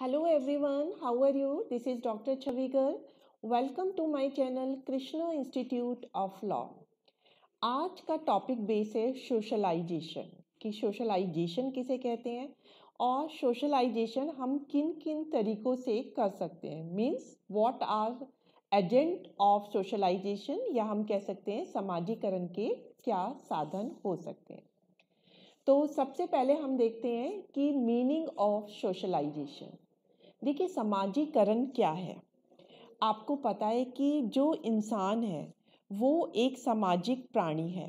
Hello everyone, how are you? This is Dr. Chavigar. Welcome to my channel Krishna Institute of Law. आज का topic base है socialisation कि socialisation किसे कहते हैं और सोशलाइजेशन हम किन किन तरीकों से कर सकते हैं means what are agent of socialization या हम कह सकते हैं समाजीकरण के क्या साधन हो सकते हैं। तो सबसे पहले हम देखते हैं कि मीनिंग ऑफ सोशलाइजेशन। देखिए समाजीकरण क्या है। आपको पता है कि जो इंसान है वो एक सामाजिक प्राणी है।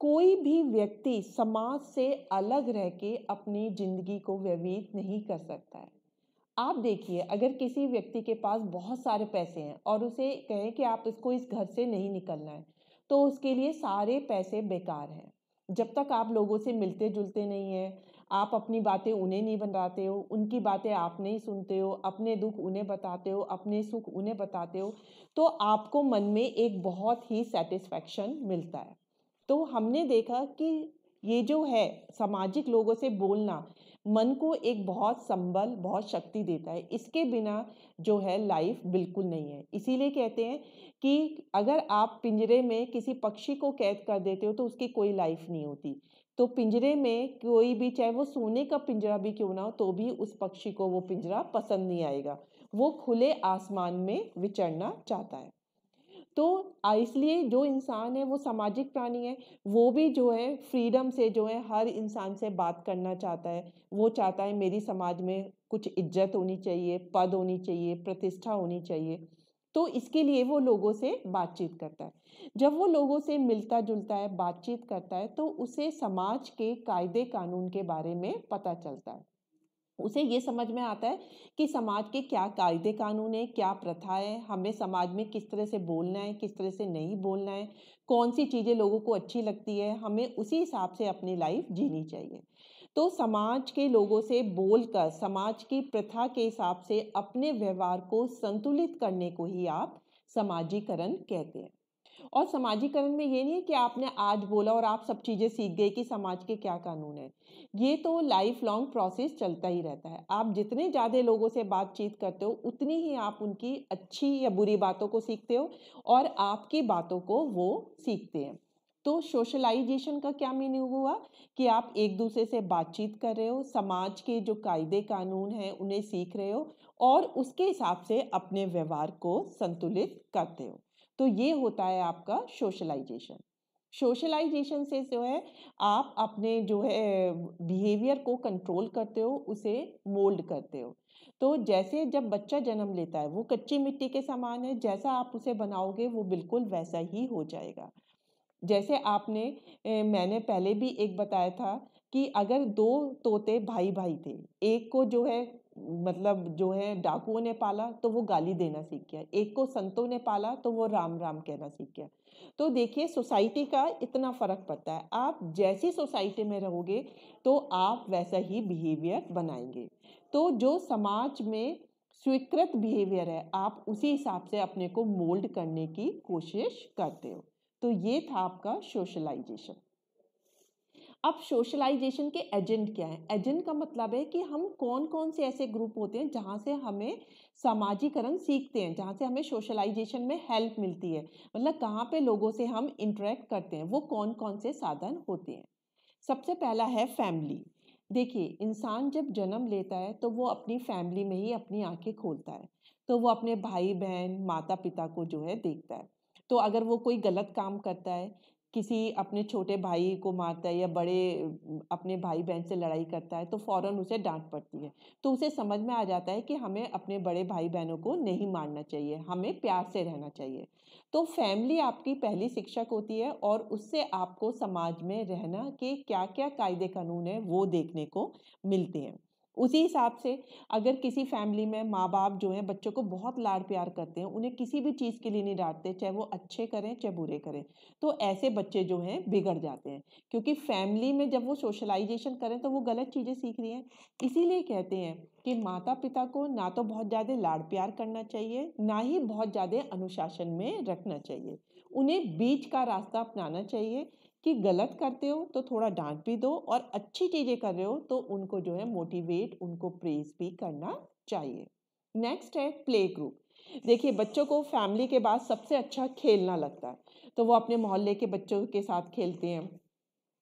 कोई भी व्यक्ति समाज से अलग रह के अपनी जिंदगी को व्यतीत नहीं कर सकता है। आप देखिए अगर किसी व्यक्ति के पास बहुत सारे पैसे हैं और उसे कहें कि आप इसको इस घर से नहीं निकलना है तो उसके लिए सारे पैसे बेकार हैं। जब तक आप लोगों से मिलते जुलते नहीं हैं, आप अपनी बातें उन्हें नहीं बताते हो, उनकी बातें आप नहीं सुनते हो, अपने दुख उन्हें बताते हो, अपने सुख उन्हें बताते हो, तो आपको मन में एक बहुत ही सेटिस्फैक्शन मिलता है। तो हमने देखा कि ये जो है सामाजिक लोगों से बोलना मन को एक बहुत संबल बहुत शक्ति देता है। इसके बिना जो है लाइफ बिल्कुल नहीं है। इसीलिए कहते हैं कि अगर आप पिंजरे में किसी पक्षी को कैद कर देते हो तो उसकी कोई लाइफ नहीं होती। तो पिंजरे में कोई भी, चाहे वो सोने का पिंजरा भी क्यों ना हो, तो भी उस पक्षी को वो पिंजरा पसंद नहीं आएगा। वो खुले आसमान में विचरना चाहता है। तो इसलिए जो इंसान है वो सामाजिक प्राणी है। वो भी जो है फ्रीडम से जो है हर इंसान से बात करना चाहता है। वो चाहता है मेरी समाज में कुछ इज्जत होनी चाहिए, पद होनी चाहिए, प्रतिष्ठा होनी चाहिए। तो इसके लिए वो लोगों से बातचीत करता है। जब वो लोगों से मिलता जुलता है, बातचीत करता है, तो उसे समाज के कायदे कानून के बारे में पता चलता है। उसे ये समझ में आता है कि समाज के क्या कायदे कानून है, क्या प्रथा है, हमें समाज में किस तरह से बोलना है, किस तरह से नहीं बोलना है, कौन सी चीज़ें लोगों को अच्छी लगती है, हमें उसी हिसाब से अपनी लाइफ जीनी चाहिए। तो समाज के लोगों से बोलकर समाज की प्रथा के हिसाब से अपने व्यवहार को संतुलित करने को ही आप समाजीकरण कहते हैं। और समाजीकरण में ये नहीं है कि आपने आज बोला और आप सब चीज़ें सीख गए कि समाज के क्या कानून है। ये तो लाइफ लॉन्ग प्रोसेस चलता ही रहता है। आप जितने ज़्यादा लोगों से बातचीत करते हो उतनी ही आप उनकी अच्छी या बुरी बातों को सीखते हो और आपकी बातों को वो सीखते हैं। तो सोशलाइजेशन का क्या मीनिंग हुआ कि आप एक दूसरे से बातचीत कर रहे हो, समाज के जो कायदे कानून हैं उन्हें सीख रहे हो और उसके हिसाब से अपने व्यवहार को संतुलित करते हो। तो ये होता है आपका सोशलाइजेशन। सोशलाइजेशन से जो है आप अपने जो है बिहेवियर को कंट्रोल करते हो, उसे मोल्ड करते हो। तो जैसे जब बच्चा जन्म लेता है वो कच्ची मिट्टी के समान है, जैसा आप उसे बनाओगे वो बिल्कुल वैसा ही हो जाएगा। जैसे आपने मैंने पहले भी एक बताया था कि अगर दो तोते भाई भाई थे, एक को जो है मतलब जो है डाकुओं ने पाला तो वो गाली देना सीख गया, एक को संतों ने पाला तो वो राम राम कहना सीख गया। तो देखिए सोसाइटी का इतना फर्क पड़ता है। आप जैसी सोसाइटी में रहोगे तो आप वैसा ही बिहेवियर बनाएंगे। तो जो समाज में स्वीकृत बिहेवियर है आप उसी हिसाब से अपने को मोल्ड करने की कोशिश करते हो। तो ये था आपका सोशलाइजेशन। अब सोशलाइजेशन के एजेंट क्या है? एजेंट का मतलब है कि हम कौन कौन से ऐसे ग्रुप होते हैं जहाँ से हमें समाजीकरण सीखते हैं, जहाँ से हमें सोशलाइजेशन में हेल्प मिलती है। मतलब कहाँ पे लोगों से हम इंटरेक्ट करते हैं, वो कौन कौन से साधन होते हैं। सबसे पहला है फैमिली। देखिए इंसान जब जन्म लेता है तो वो अपनी फैमिली में ही अपनी आंखें खोलता है। तो वो अपने भाई बहन माता पिता को जो है देखता है। तो अगर वो कोई गलत काम करता है, किसी अपने छोटे भाई को मारता है या बड़े अपने भाई बहन से लड़ाई करता है तो फौरन उसे डांट पड़ती है। तो उसे समझ में आ जाता है कि हमें अपने बड़े भाई बहनों को नहीं मारना चाहिए, हमें प्यार से रहना चाहिए। तो फैमिली आपकी पहली शिक्षक होती है और उससे आपको समाज में रहना के क्या क्या कायदे कानून है वो देखने को मिलते हैं। उसी हिसाब से अगर किसी फैमिली में माँ बाप जो हैं बच्चों को बहुत लाड प्यार करते हैं, उन्हें किसी भी चीज़ के लिए नहीं डांटते, चाहे वो अच्छे करें चाहे बुरे करें, तो ऐसे बच्चे जो हैं बिगड़ जाते हैं। क्योंकि फैमिली में जब वो सोशलाइजेशन करें तो वो गलत चीज़ें सीख रही हैं। इसीलिए कहते हैं कि माता पिता को ना तो बहुत ज़्यादा लाड प्यार करना चाहिए, ना ही बहुत ज़्यादा अनुशासन में रखना चाहिए। उन्हें बीच का रास्ता अपनाना चाहिए कि गलत करते हो तो थोड़ा डांट भी दो, और अच्छी चीज़ें कर रहे हो तो उनको जो है मोटिवेट, उनको प्रेज भी करना चाहिए। नेक्स्ट है प्ले ग्रुप। देखिए, बच्चों को फैमिली के बाद सबसे अच्छा खेलना लगता है, तो वो अपने मोहल्ले के बच्चों के साथ खेलते हैं।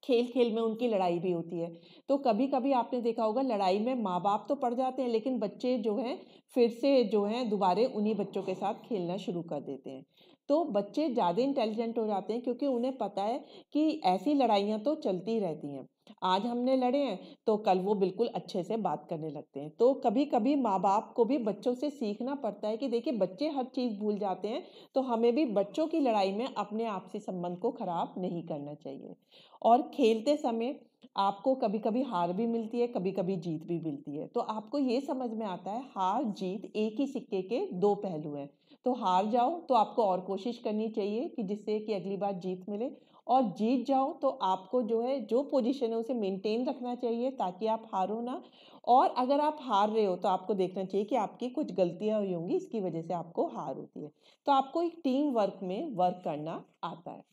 खेल खेल में उनकी लड़ाई भी होती है, तो कभी कभी आपने देखा होगा लड़ाई में माँ बाप तो पड़ जाते हैं, लेकिन बच्चे जो हैं फिर से जो हैं दोबारे उन्हीं बच्चों के साथ खेलना शुरू कर देते हैं। तो बच्चे ज़्यादा इंटेलिजेंट हो जाते हैं, क्योंकि उन्हें पता है कि ऐसी लड़ाइयाँ तो चलती रहती हैं। आज हमने लड़े हैं तो कल वो बिल्कुल अच्छे से बात करने लगते हैं। तो कभी कभी माँ बाप को भी बच्चों से सीखना पड़ता है कि देखिए, बच्चे हर चीज़ भूल जाते हैं, तो हमें भी बच्चों की लड़ाई में अपने आपसी संबंध को खराब नहीं करना चाहिए। और खेलते समय आपको कभी-कभी हार भी मिलती है, कभी-कभी जीत भी मिलती है। तो आपको ये समझ में आता है, हार जीत एक ही सिक्के के दो पहलू हैं। तो हार जाओ तो आपको और कोशिश करनी चाहिए कि जिससे कि अगली बार जीत मिले, और जीत जाओ तो आपको जो है जो पोजीशन है उसे मेंटेन रखना चाहिए, ताकि आप हारो ना। और अगर आप हार रहे हो तो आपको देखना चाहिए कि आपकी कुछ गलतियाँ हुई होंगी, इसकी वजह से आपको हार होती है। तो आपको एक टीम वर्क में वर्क करना आता है।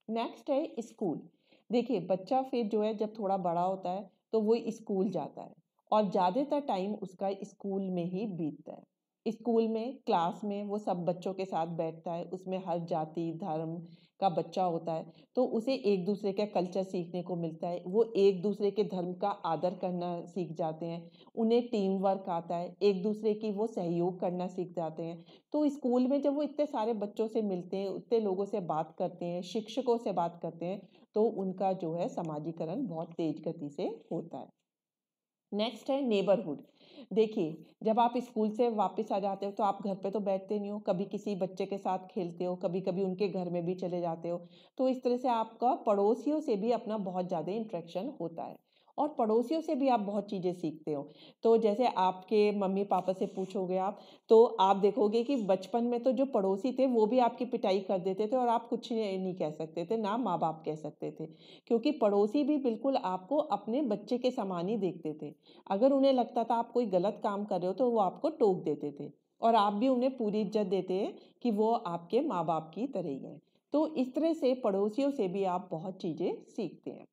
नेक्स्ट है स्कूल। देखिए, बच्चा फिर जो है जब थोड़ा बड़ा होता है तो वो स्कूल जाता है, और ज़्यादातर टाइम उसका स्कूल में ही बीतता है। स्कूल में क्लास में वो सब बच्चों के साथ बैठता है, उसमें हर जाति धर्म का बच्चा होता है, तो उसे एक दूसरे का कल्चर सीखने को मिलता है। वो एक दूसरे के धर्म का आदर करना सीख जाते हैं, उन्हें टीम वर्क आता है, एक दूसरे की वो सहयोग करना सीख जाते हैं। तो स्कूल में जब वो इतने सारे बच्चों से मिलते हैं, इतने लोगों से बात करते हैं, शिक्षकों से बात करते हैं, तो उनका जो है समाजीकरण बहुत तेज गति से होता है। नेक्स्ट है नेबरहुड। देखिए, जब आप स्कूल से वापस आ जाते हो तो आप घर पे तो बैठते नहीं हो, कभी किसी बच्चे के साथ खेलते हो, कभी कभी उनके घर में भी चले जाते हो। तो इस तरह से आपका पड़ोसियों से भी अपना बहुत ज़्यादा इंटरेक्शन होता है, और पड़ोसियों से भी आप बहुत चीज़ें सीखते हो। तो जैसे आपके मम्मी पापा से पूछोगे आप, तो आप देखोगे कि बचपन में तो जो पड़ोसी थे वो भी आपकी पिटाई कर देते थे, और आप कुछ नहीं कह सकते थे, ना माँ बाप कह सकते थे, क्योंकि पड़ोसी भी बिल्कुल आपको अपने बच्चे के समान ही देखते थे। अगर उन्हें लगता था आप कोई गलत काम कर रहे हो तो वो आपको टोक देते थे, और आप भी उन्हें पूरी इज्जत देते हैं कि वो आपके माँ बाप की तरह ही हैं। तो इस तरह से पड़ोसियों से भी आप बहुत चीज़ें सीखते हैं।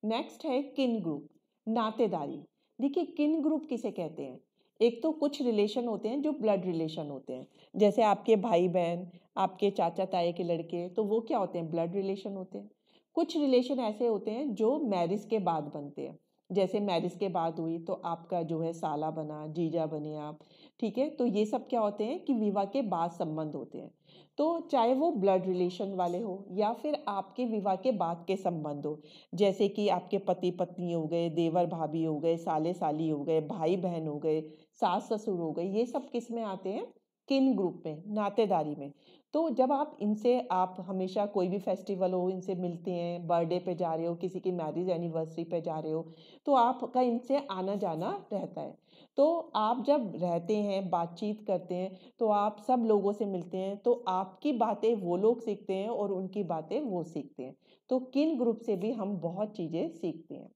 नेक्स्ट है किन ग्रुप, नातेदारी। देखिए, किन ग्रुप किसे कहते हैं? एक तो कुछ रिलेशन होते हैं जो ब्लड रिलेशन होते हैं, जैसे आपके भाई बहन, आपके चाचा ताए के लड़के, तो वो क्या होते हैं? ब्लड रिलेशन होते हैं। कुछ रिलेशन ऐसे होते हैं जो मैरिज के बाद बनते हैं, जैसे मैरिज के बाद हुई तो आपका जो है साला बना, जीजा बने आप, ठीक है? तो ये सब क्या होते हैं कि विवाह के बाद संबंध होते हैं। तो चाहे वो ब्लड रिलेशन वाले हो या फिर आपके विवाह के बाद के संबंध हो, जैसे कि आपके पति पत्नी हो गए, देवर भाभी हो गए, साले साली हो गए, भाई बहन हो गए, सास ससुर हो गए, ये सब किस में आते हैं? किन ग्रुप में, नातेदारी में। तो जब आप इनसे, आप हमेशा कोई भी फेस्टिवल हो इनसे मिलते हैं, बर्थडे पे जा रहे हो, किसी की मैरिज एनिवर्सरी पे जा रहे हो, तो आपका इनसे आना जाना रहता है। तो आप जब रहते हैं, बातचीत करते हैं, तो आप सब लोगों से मिलते हैं, तो आपकी बातें वो लोग सीखते हैं और उनकी बातें वो सीखते हैं। तो किन ग्रुप से भी हम बहुत चीज़ें सीखते हैं।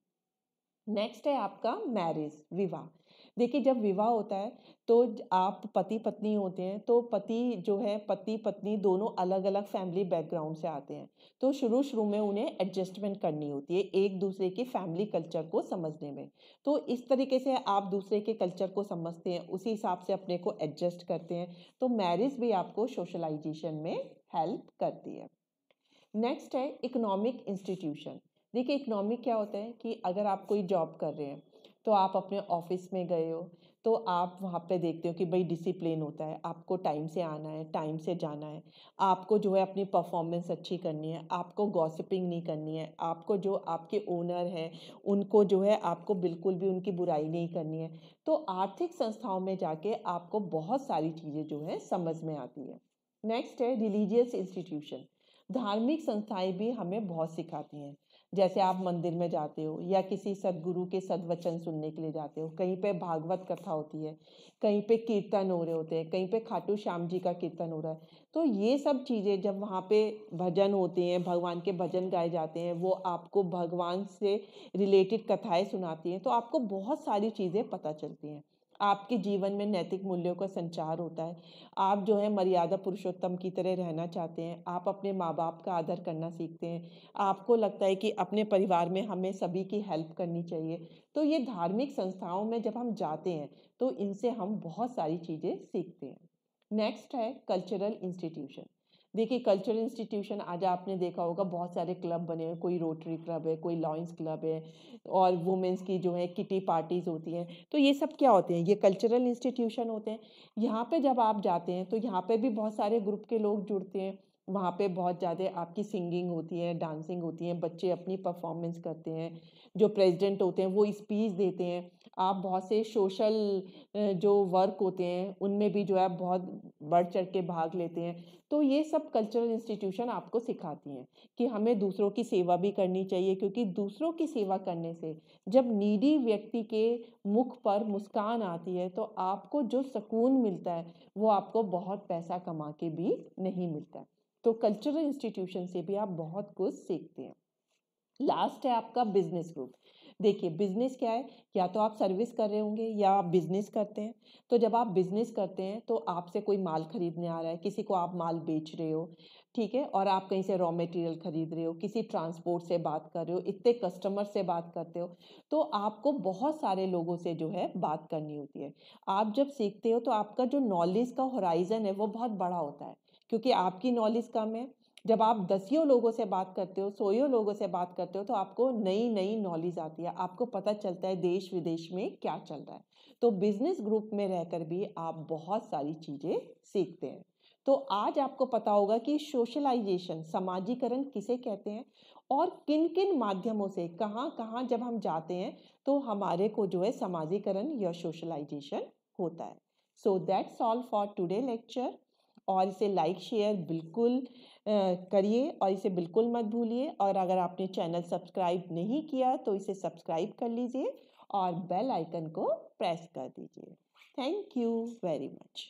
नेक्स्ट है आपका मैरिज, विवाह। देखिए, जब विवाह होता है तो आप पति पत्नी होते हैं, तो पति जो है, पति पत्नी दोनों अलग अलग फैमिली बैकग्राउंड से आते हैं, तो शुरू शुरू में उन्हें एडजस्टमेंट करनी होती है एक दूसरे की फैमिली कल्चर को समझने में। तो इस तरीके से आप दूसरे के कल्चर को समझते हैं, उसी हिसाब से अपने को एडजस्ट करते हैं। तो मैरिज भी आपको सोशलाइजेशन में हेल्प करती है। नेक्स्ट है इकोनॉमिक इंस्टीट्यूशन। देखिए, इकोनॉमिक क्या होता है कि अगर आप कोई जॉब कर रहे हैं, तो आप अपने ऑफिस में गए हो, तो आप वहाँ पे देखते हो कि भाई डिसिप्लिन होता है, आपको टाइम से आना है, टाइम से जाना है, आपको जो है अपनी परफॉर्मेंस अच्छी करनी है, आपको गॉसिपिंग नहीं करनी है, आपको जो आपके ओनर हैं उनको जो है आपको बिल्कुल भी उनकी बुराई नहीं करनी है। तो आर्थिक संस्थाओं में जाके आपको बहुत सारी चीज़ें जो है समझ में आती है। नेक्स्ट है रिलीजियस इंस्टीट्यूशन। धार्मिक संस्थाएं भी हमें बहुत सिखाती हैं, जैसे आप मंदिर में जाते हो या किसी सदगुरु के सदवचन सुनने के लिए जाते हो, कहीं पे भागवत कथा होती है, कहीं पे कीर्तन हो रहे होते हैं, कहीं पे खाटू श्याम जी का कीर्तन हो रहा है। तो ये सब चीज़ें जब वहाँ पे भजन होते हैं, भगवान के भजन गाए जाते हैं, वो आपको भगवान से रिलेटेड कथाएं सुनाती हैं, तो आपको बहुत सारी चीज़ें पता चलती हैं। आपके जीवन में नैतिक मूल्यों का संचार होता है। आप जो है मर्यादा पुरुषोत्तम की तरह रहना चाहते हैं। आप अपने माँ बाप का आदर करना सीखते हैं। आपको लगता है कि अपने परिवार में हमें सभी की हेल्प करनी चाहिए। तो ये धार्मिक संस्थाओं में जब हम जाते हैं तो इनसे हम बहुत सारी चीज़ें सीखते हैं। नेक्स्ट है कल्चरल इंस्टीट्यूशन। देखिए कल्चरल इंस्टीट्यूशन आज आपने देखा होगा बहुत सारे क्लब बने हैं, कोई रोटरी क्लब है, कोई लॉयंस क्लब है, और वुमेन्स की जो है किटी पार्टीज होती हैं। तो ये सब क्या होते हैं? ये कल्चरल इंस्टीट्यूशन होते हैं। यहाँ पे जब आप जाते हैं तो यहाँ पे भी बहुत सारे ग्रुप के लोग जुड़ते हैं। वहाँ पे बहुत ज़्यादा आपकी सिंगिंग होती है, डांसिंग होती है, बच्चे अपनी परफॉर्मेंस करते हैं, जो प्रेसिडेंट होते हैं वो स्पीच देते हैं। आप बहुत से सोशल जो वर्क होते हैं उनमें भी जो है बहुत बढ़ चढ़ के भाग लेते हैं। तो ये सब कल्चरल इंस्टीट्यूशन आपको सिखाती हैं कि हमें दूसरों की सेवा भी करनी चाहिए, क्योंकि दूसरों की सेवा करने से जब नीडी व्यक्ति के मुख पर मुस्कान आती है तो आपको जो सुकून मिलता है वो आपको बहुत पैसा कमा के भी नहीं मिलता है। तो कल्चरल इंस्टीट्यूशन से भी आप बहुत कुछ सीखते हैं। लास्ट है आपका बिजनेस ग्रुप। देखिए बिजनेस क्या है? या तो आप सर्विस कर रहे होंगे या आप बिजनेस करते हैं। तो जब आप बिजनेस करते हैं तो आपसे कोई माल खरीदने आ रहा है, किसी को आप माल बेच रहे हो, ठीक है, और आप कहीं से रॉ मटेरियल खरीद रहे हो, किसी ट्रांसपोर्ट से बात कर रहे हो, इतने कस्टमर से बात करते हो, तो आपको बहुत सारे लोगों से जो है बात करनी होती है। आप जब सीखते हो तो आपका जो नॉलेज का होराइजन है वो बहुत बड़ा होता है, क्योंकि आपकी नॉलेज कम है। जब आप दसियों लोगों से बात करते हो, सौयों लोगों से बात करते हो, तो आपको नई नई नॉलेज आती है, आपको पता चलता है देश विदेश में क्या चल रहा है। तो बिजनेस ग्रुप में रहकर भी आप बहुत सारी चीज़ें सीखते हैं। तो आज आपको पता होगा कि सोशलाइजेशन, समाजीकरण किसे कहते हैं, और किन किन माध्यमों से कहाँ कहाँ जब हम जाते हैं तो हमारे को जो है समाजीकरण या सोशलाइजेशन होता है। So that's all for today lecture. और इसे लाइक शेयर बिल्कुल करिए, और इसे बिल्कुल मत भूलिए। और अगर आपने चैनल सब्सक्राइब नहीं किया तो इसे सब्सक्राइब कर लीजिए और बेल आइकन को प्रेस कर दीजिए। Thank you very much.